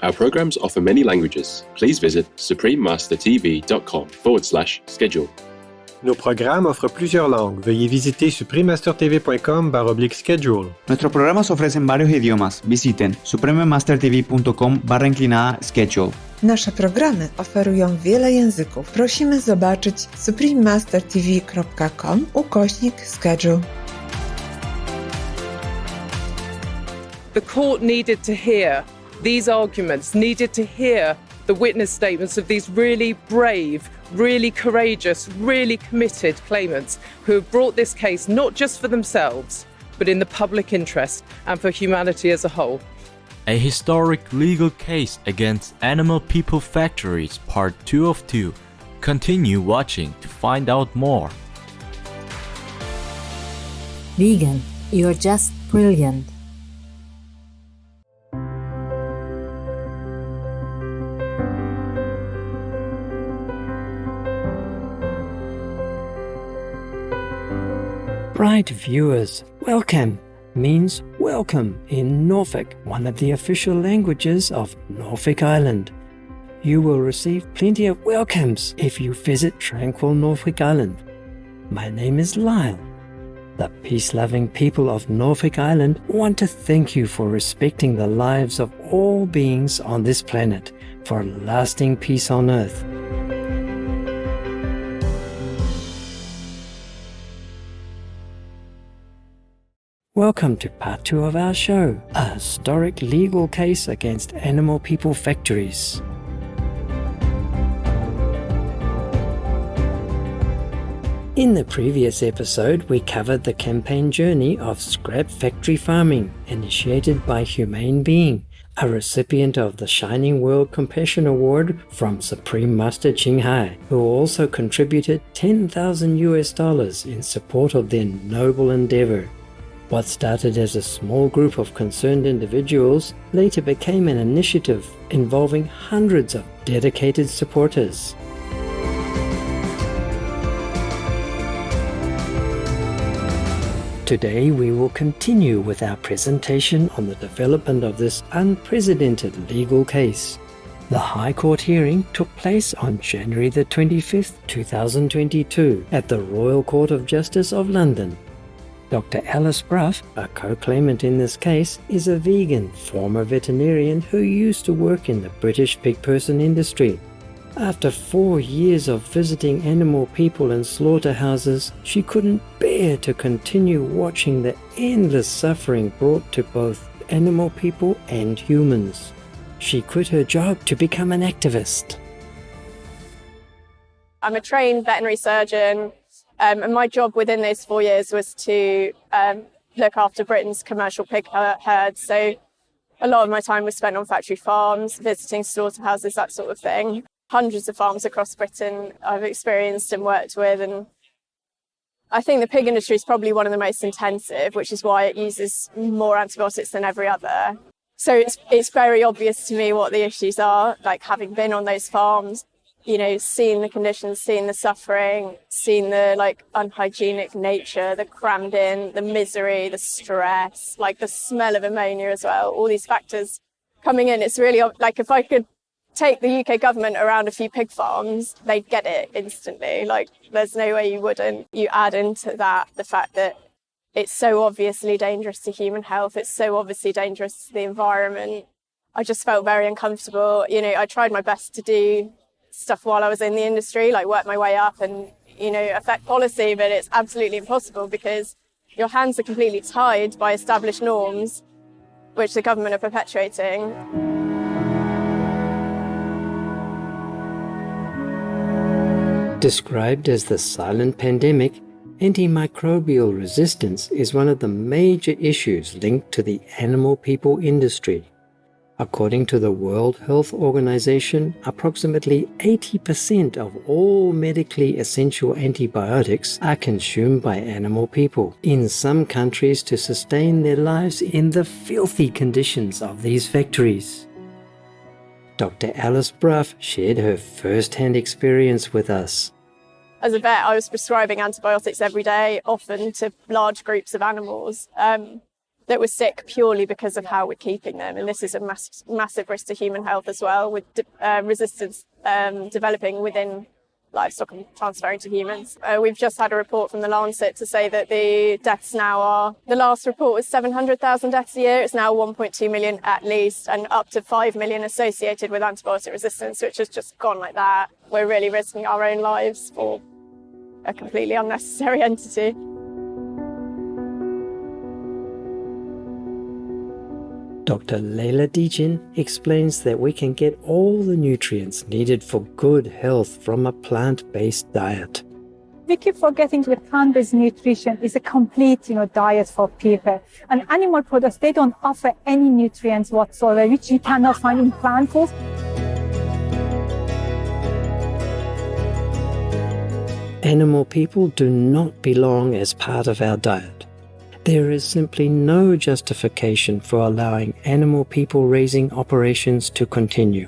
Our programs offer many languages. Please visit suprememastertv.com/schedule. Nos programas offrent plusieurs langues. Veuillez visiter suprememastertv.com/schedule. Nuestros programas ofrecen varios idiomas. Visiten suprememastertv.com/schedule. Nasze programy oferują wiele języków. Prosimy zobaczyć suprememastertv.com/schedule. The court needed to hear these arguments, needed to hear the witness statements of these really brave, really courageous, really committed claimants who have brought this case not just for themselves, but in the public interest and for humanity as a whole. A historic legal case against Animal People Factories, Part 2 of 2. Continue watching to find out more. Vegan, you're just brilliant. Bright viewers, welcome means welcome in Norfolk, one of the official languages of Norfolk Island. You will receive plenty of welcomes if you visit tranquil Norfolk Island. My name is Lyle. The peace-loving people of Norfolk Island want to thank you for respecting the lives of all beings on this planet for lasting peace on Earth. Welcome to part 2 of our show, a historic legal case against Animal People Factories. In the previous episode, we covered the campaign journey of scrap factory farming initiated by Humane Being, a recipient of the Shining World Compassion Award from Supreme Master Ching Hai, who also contributed $10,000 in support of their noble endeavor. What started as a small group of concerned individuals later became an initiative involving hundreds of dedicated supporters. Today we will continue with our presentation on the development of this unprecedented legal case. The High Court hearing took place on January the 25th, 2022 at the Royal Court of Justice of London. Dr. Alice Bruff, a co-claimant in this case, is a vegan former veterinarian who used to work in the British pig person industry. After 4 years of visiting animal people in slaughterhouses, she couldn't bear to continue watching the endless suffering brought to both animal people and humans. She quit her job to become an activist. I'm a trained veterinary surgeon. And my job within those 4 years was to look after Britain's commercial pig herds. So a lot of my time was spent on factory farms, visiting slaughterhouses, that sort of thing. Hundreds of farms across Britain I've experienced and worked with. And I think the pig industry is probably one of the most intensive, which is why it uses more antibiotics than every other. So it's very obvious to me what the issues are, like having been on those farms. You know, seeing the conditions, seeing the suffering, seeing the unhygienic nature, the crammed in, the misery, the stress, the smell of ammonia as well, all these factors coming in. It's really if I could take the UK government around a few pig farms, they'd get it instantly. There's no way you wouldn't. You add into that the fact that it's so obviously dangerous to human health. It's so obviously dangerous to the environment. I just felt very uncomfortable. You know, I tried my best to do stuff while I was in the industry, work my way up and, affect policy, but it's absolutely impossible because your hands are completely tied by established norms, which the government are perpetuating. Described as the silent pandemic, antimicrobial resistance is one of the major issues linked to the animal people industry. According to the World Health Organization, approximately 80% of all medically essential antibiotics are consumed by animal people in some countries to sustain their lives in the filthy conditions of these factories. Dr. Alice Bruff shared her first-hand experience with us. As a vet, I was prescribing antibiotics every day, often to large groups of animals. that were sick purely because of how we're keeping them. And this is a massive risk to human health as well, with resistance developing within livestock and transferring to humans. We've just had a report from the Lancet to say that the deaths now are, the last report was 700,000 deaths a year. It's now 1.2 million at least, and up to 5 million associated with antibiotic resistance, which has just gone like that. We're really risking our own lives for a completely unnecessary entity. Dr. Leila Dijin explains that we can get all the nutrients needed for good health from a plant-based diet. We keep forgetting that plant-based nutrition is a complete, diet for people. And animal products, they don't offer any nutrients whatsoever, which you cannot find in plant foods. Animal people do not belong as part of our diet. There is simply no justification for allowing animal people raising operations to continue.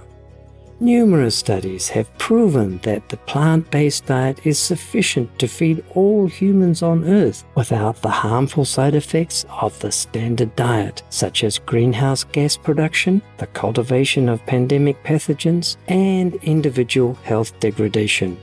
Numerous studies have proven that the plant-based diet is sufficient to feed all humans on Earth without the harmful side effects of the standard diet, such as greenhouse gas production, the cultivation of pandemic pathogens, and individual health degradation.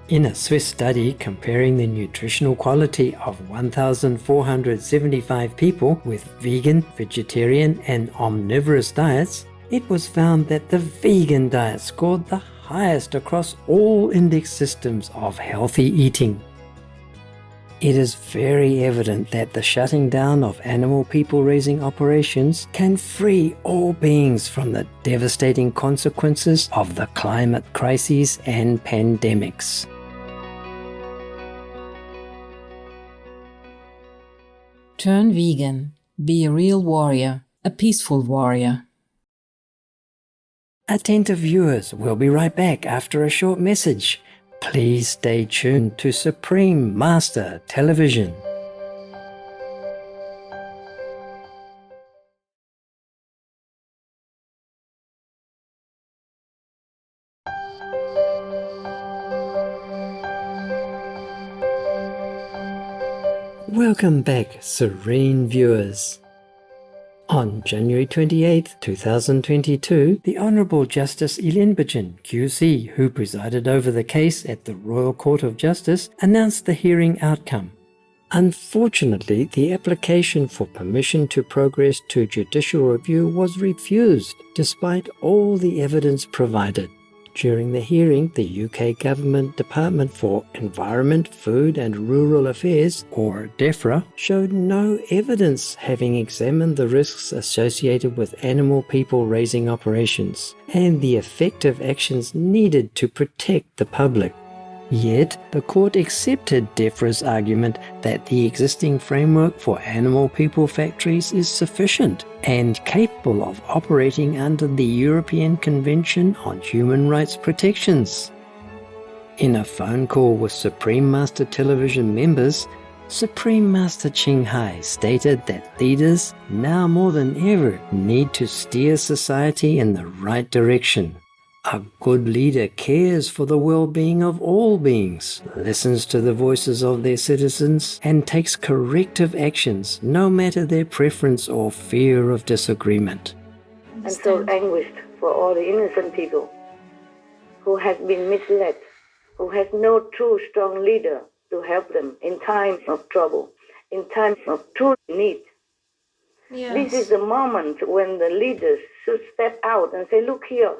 In a Swiss study comparing the nutritional quality of 1,475 people with vegan, vegetarian, and omnivorous diets, it was found that the vegan diet scored the highest across all index systems of healthy eating. It is very evident that the shutting down of animal people raising operations can free all beings from the devastating consequences of the climate crises and pandemics. Turn vegan. Be a real warrior, a peaceful warrior. Attentive viewers, we'll be right back after a short message. Please stay tuned to Supreme Master Television. Welcome back, serene viewers. On January 28, 2022, the Honourable Justice Ilenbichin, QC, who presided over the case at the Royal Court of Justice, announced the hearing outcome. Unfortunately, the application for permission to progress to judicial review was refused, despite all the evidence provided. During the hearing, the UK Government Department for Environment, Food and Rural Affairs, or DEFRA, showed no evidence having examined the risks associated with animal people raising operations and the effective actions needed to protect the public. Yet, the court accepted DEFRA's argument that the existing framework for animal people factories is sufficient and capable of operating under the European Convention on Human Rights Protections. In a phone call with Supreme Master Television members, Supreme Master Ching Hai stated that leaders, now more than ever, need to steer society in the right direction. A good leader cares for the well-being of all beings, listens to the voices of their citizens, and takes corrective actions, no matter their preference or fear of disagreement. I'm so anguished for all the innocent people who have been misled, who have no true strong leader to help them in times of trouble, in times of true need. Yes. This is the moment when the leaders should step out and say, look here,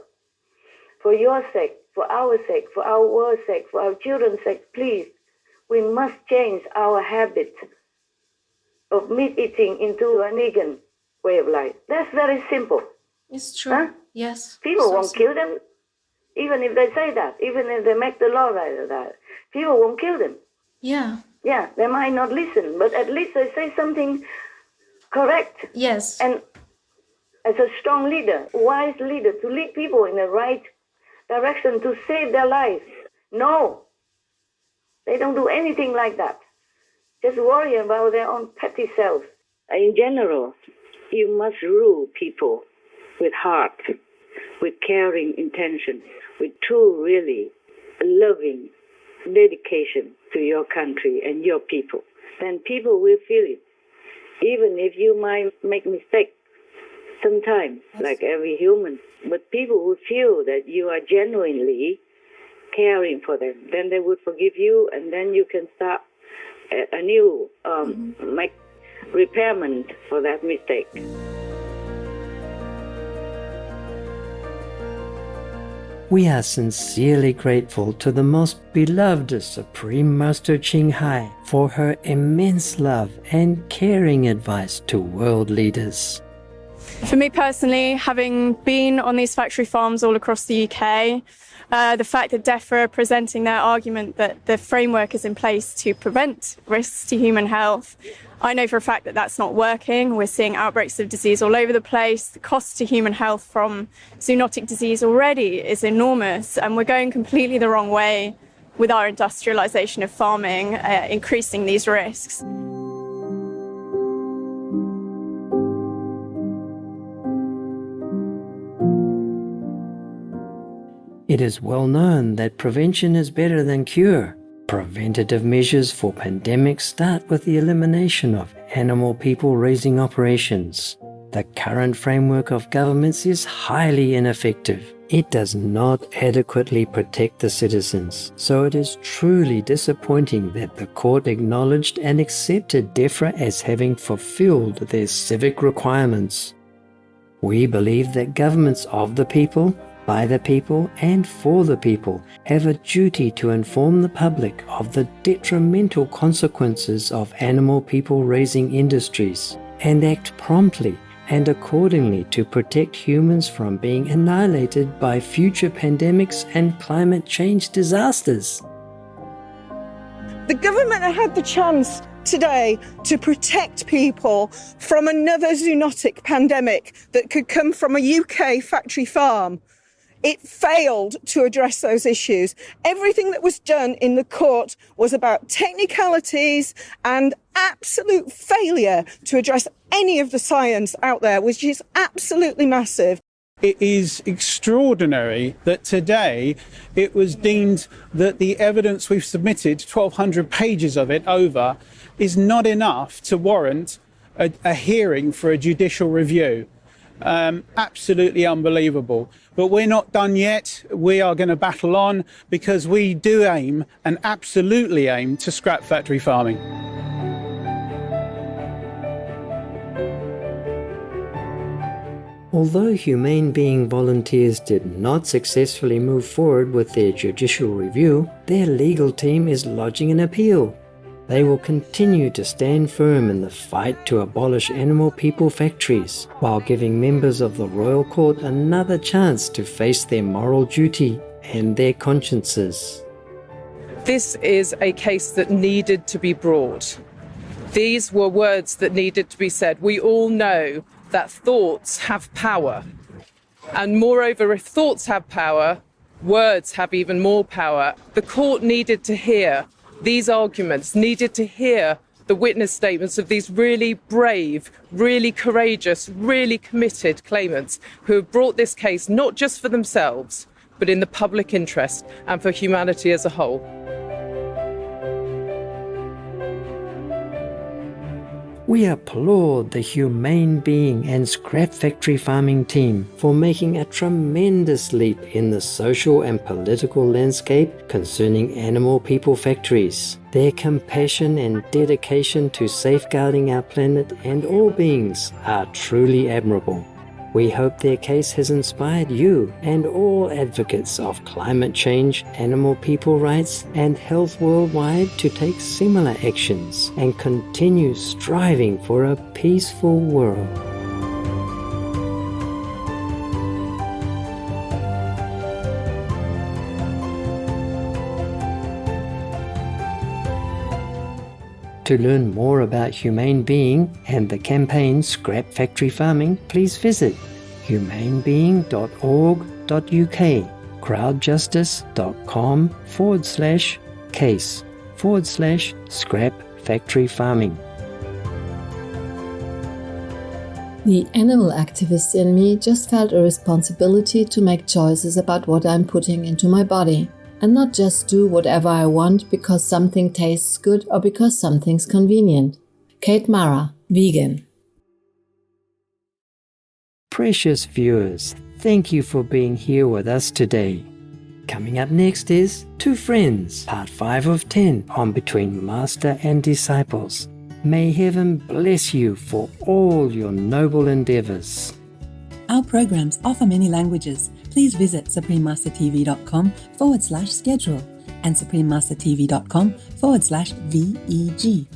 for your sake, for our sake, for our world's sake, for our children's sake, please, we must change our habit of meat eating into a vegan way of life. That's very simple. It's true. Huh? Yes. People so won't kill them, even if they say that, even if they make the law like that. People won't kill them. Yeah. Yeah, they might not listen, but at least they say something correct. Yes. And as a strong leader, wise leader, to lead people in the right direction to save their lives. No, they don't do anything like that. Just worry about their own petty self. In general, you must rule people with heart, with caring intention, with true, really loving dedication to your country and your people. Then people will feel it. even if you might make mistakes sometimes, like every human. But people who feel that you are genuinely caring for them, then they would forgive you, and then you can start a new make repairment for that mistake. We are sincerely grateful to the most beloved Supreme Master Ching Hai for her immense love and caring advice to world leaders. For me personally, having been on these factory farms all across the UK, the fact that DEFRA are presenting their argument that the framework is in place to prevent risks to human health, I know for a fact that that's not working. We're seeing outbreaks of disease all over the place. The cost to human health from zoonotic disease already is enormous, and we're going completely the wrong way with our industrialization of farming, increasing these risks. It is well known that prevention is better than cure. Preventative measures for pandemics start with the elimination of animal people raising operations. The current framework of governments is highly ineffective. It does not adequately protect the citizens, so it is truly disappointing that the court acknowledged and accepted DEFRA as having fulfilled their civic requirements. We believe that governments of the people, by the people and for the people have a duty to inform the public of the detrimental consequences of animal people raising industries and act promptly and accordingly to protect humans from being annihilated by future pandemics and climate change disasters. The government had the chance today to protect people from another zoonotic pandemic that could come from a UK factory farm. It failed to address those issues. Everything that was done in the court was about technicalities and absolute failure to address any of the science out there, which is absolutely massive. It is extraordinary that today it was deemed that the evidence we've submitted, 1,200 pages of it over, is not enough to warrant a hearing for a judicial review. Absolutely unbelievable. But we're not done yet. We are going to battle on because we do aim and absolutely aim to scrap factory farming. Although humane being volunteers did not successfully move forward with their judicial review, their legal team is lodging an appeal. They will continue to stand firm in the fight to abolish animal people factories, while giving members of the Royal Court another chance to face their moral duty and their consciences. This is a case that needed to be brought. These were words that needed to be said. We all know that thoughts have power. And moreover, if thoughts have power, words have even more power. The court needed to hear these arguments, needed to hear the witness statements of these really brave, really courageous, really committed claimants who have brought this case not just for themselves, but in the public interest and for humanity as a whole. We applaud the Humane Being and Scrap Factory Farming team for making a tremendous leap in the social and political landscape concerning animal people factories. Their compassion and dedication to safeguarding our planet and all beings are truly admirable. We hope their case has inspired you and all advocates of climate change, animal people rights, and health worldwide to take similar actions and continue striving for a peaceful world. To learn more about Humane Being and the campaign Scrap Factory Farming, please visit humanebeing.org.uk, crowdjustice.com/case/scrap factory farming. The animal activist in me just felt a responsibility to make choices about what I'm putting into my body, and not just do whatever I want because something tastes good or because something's convenient. Kate Mara, Vegan. Precious viewers, thank you for being here with us today. Coming up next is Two Friends, part 5 of 10 on Between Master and Disciples. May heaven bless you for all your noble endeavors. Our programs offer many languages. Please visit suprememastertv.com/schedule and suprememastertv.com/VEG